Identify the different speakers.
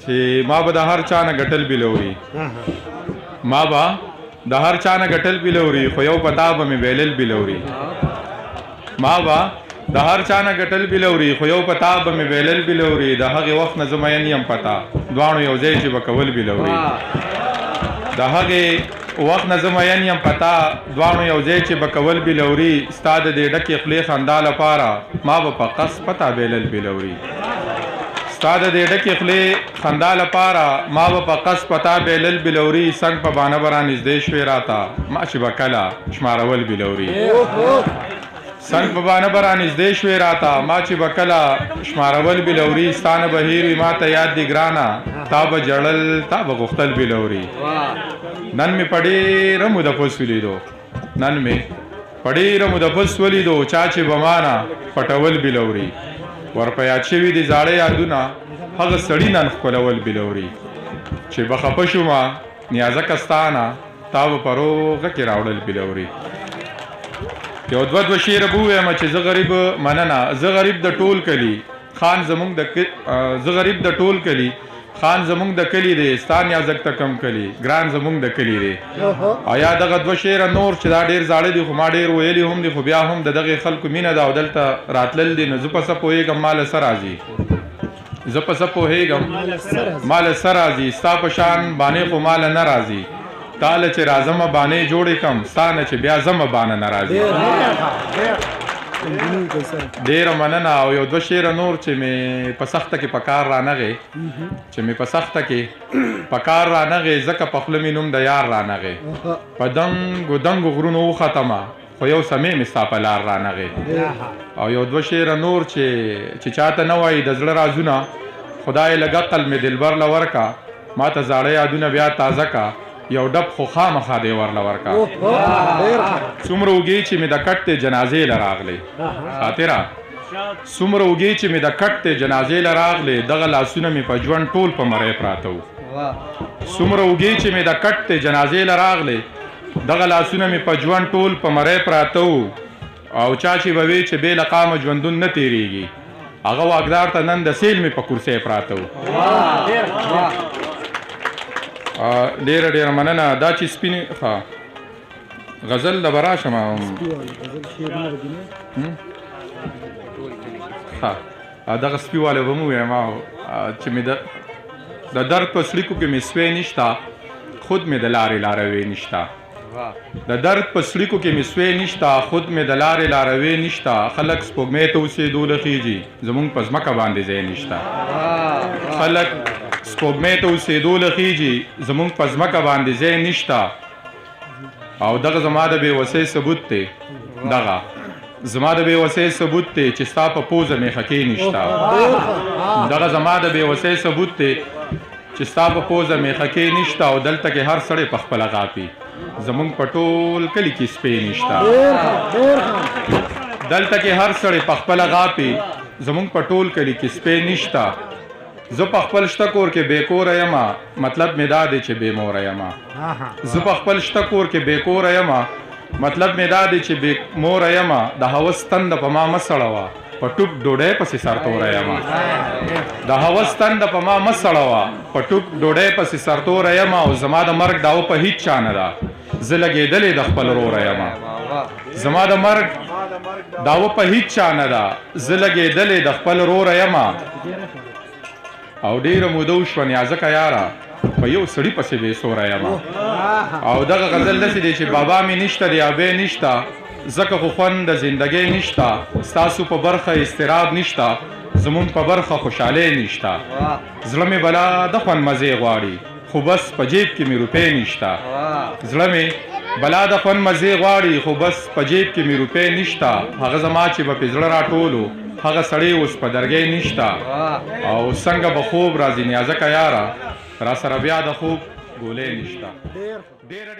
Speaker 1: چې ما به د هر چا نه ګټل بلوري ما به د هر چا نه ګټل بلوري خو یو پتا به مې ویلل بلوري ما به د هر چا نه ګټل بلوري خو یو پتا به مې ویلل بلوري د هغې وخت نه زه مین یم پتا دواړو یو ځای چې به کول بلوري د هغې وخت نه زه مین یم پتا دواړو یو ځای چې به کول بلوري ستا د دې ډکې خولې خندا لپاره ما به په قص پتا بیلل بلوري ستا د دې ډکې خولې خندا لپاره ما به په قص پتا بیلل بلوري څنګ په بانه به رانږدې شوې راته ما چې به کله شمارول بلوري څنګ په بانه به رانږدې شوې راته ما چې به کله شمارول بلوري ستا نه به هېر وي ما ته یاد دي ګرانه تا به ژړل تا به غوښتل بلوري نن مې په ډېره موده پس ولیدو نن مې په ډېره موده پس ولیدو چا چې به ما نه پټول بلوري ورپه یاد شوي دي زاړه یادونه هغه سړي نن ښکلول بلوري چې به خفه شومه نیازکه ستا نه تا به په روغه کې راوړل بلوري یو دوه شعره به ووایم چې زه غریب مننه زه غریب د ټول کلي خان زمونږ زه غریب د ټول کلي خان زمونږ د کلي دی ستا نیازک ته کم کلي ګران زمونږ د کلي دی او یا دغه دوه شعره نور چې دا ډېر زاړه دي خو ما ډېر ویلي هم دي خو بیا هم د دغې خلکو مینه ده او دلته راتلل دي نو زه په څه پوهېږم ما له څه راځي زه په څه پوهېږم ما له څه راځي ستا په شان بانې خو ما له نه راځي تاله چې راځمه بانې جوړې کم ستا نه چې بیا زمه بانه نه راځي ډېره مننه او یو دوه شعره نور چې مې په سخته کې په کار رانغې چې مې په سخته کې په کار رانغې ځکه په خوله مې نوم د یار رانغې په دنګو دنګو غرونو وختمه خو یو سمې مې ستا په لار رانغې او یو دوه شعره نور چې چاته نه وایي د زړه رازونه خدای لږ عقل مې دلبر له ورکه ما ته زاړه یادونه بیا تازه که یو ډب خو خامخا دی ورله ورکه څومره اوږې چې مې د کټ دی جنازې له راغلې خاطره څومره اوږې چې مې د کټ دی جنازې له راغلې دغه لاسونه مې په ژوند ټول په مری پراته وو څومره اوږې چې مې د کټ دی جنازې له راغلې دغه لاسونه مې په ژوند ټول په مری پراته وو او چا چې به وی چې بې له قامه ژوندون نه تېرېږي هغه واکدار ته نن د سیل مې په کرسۍ پراته وو ډېره ډېره مننه دا چې سپینې ښه غزل د به راشم ښه دغه سپي والی به مو ویم چې مې د درد په سړیکو کې مې سوی نشته خود مې د لارې لاروی نشته د درد په سړیکو کې مې سوی نشته خود مې د لارې لاروی نشته خلک سپوږمۍ ته اوسېدو لخیږي زمونږ په ځمکه باندې ځای نشته خلک سپوږمۍ ته اوسېدو لخیږي زمونږ په ځمکه باندې ځای نشته او دغه زما د بېوسۍ ثبوت دی دغه زما د بېوسۍ ثبوت دی چې ستا په پوزه مې خکې نشته دغه زما د بېوسۍ ثبوت دی چې ستا په پوزه مې خکې نشته او دلته کې هر سړی په خپله غاپي زمونږ په ټول کلي کې سپی نشته دلته کې هر سړی په خپله غاپي زمونږ په ټول کلي کې سپی نشته زه په خپل شته کور کې بې کوره یمه مطلب مې دا دی چې بې موره یمه زه په خپل شته کور کې بې کوره یمه مطلب مې دا دی چې بې موره یمه د هوس تنده په ما مه سړوه په ټوپ ډوډۍ پسې سرتوره یمه د هوس تنده په ما مه سړوه په ټوپ ډوډۍ پسې سرتوره یمه او زما د مرګ دعوه په هیڅ چا نه ده زه لګېدلې د خپل وروره یمه زما د مرګ دعوه په هیڅ چا نه ده زه لګېدلې د خپل وروره یمه او ډېره موده وشوه نیازکه یاره په یو سړي پسې بې سوره یمه او دغه غزل داسې دی چې بابا مې نشته دی ابۍ نشته ځکه خو خوند د زندګۍ نشته ستاسو په برخه اضطراب نشته زمونږ په برخه خوشحالۍ نشته زړه مې بلا د خوند مزې غواړي خو بس په جیب کې مې روپۍ نشته زړه مې بلا د خوند مزې غواړي خو بس په جیب کې مې روپۍ نشته هغه زما چې به پې زړه راټولو هغه سړی اوس په درګۍ نشته او څنګه به خوب راځي نیازکه یاره را سره بیا د خوب ګولۍ نشته ډېره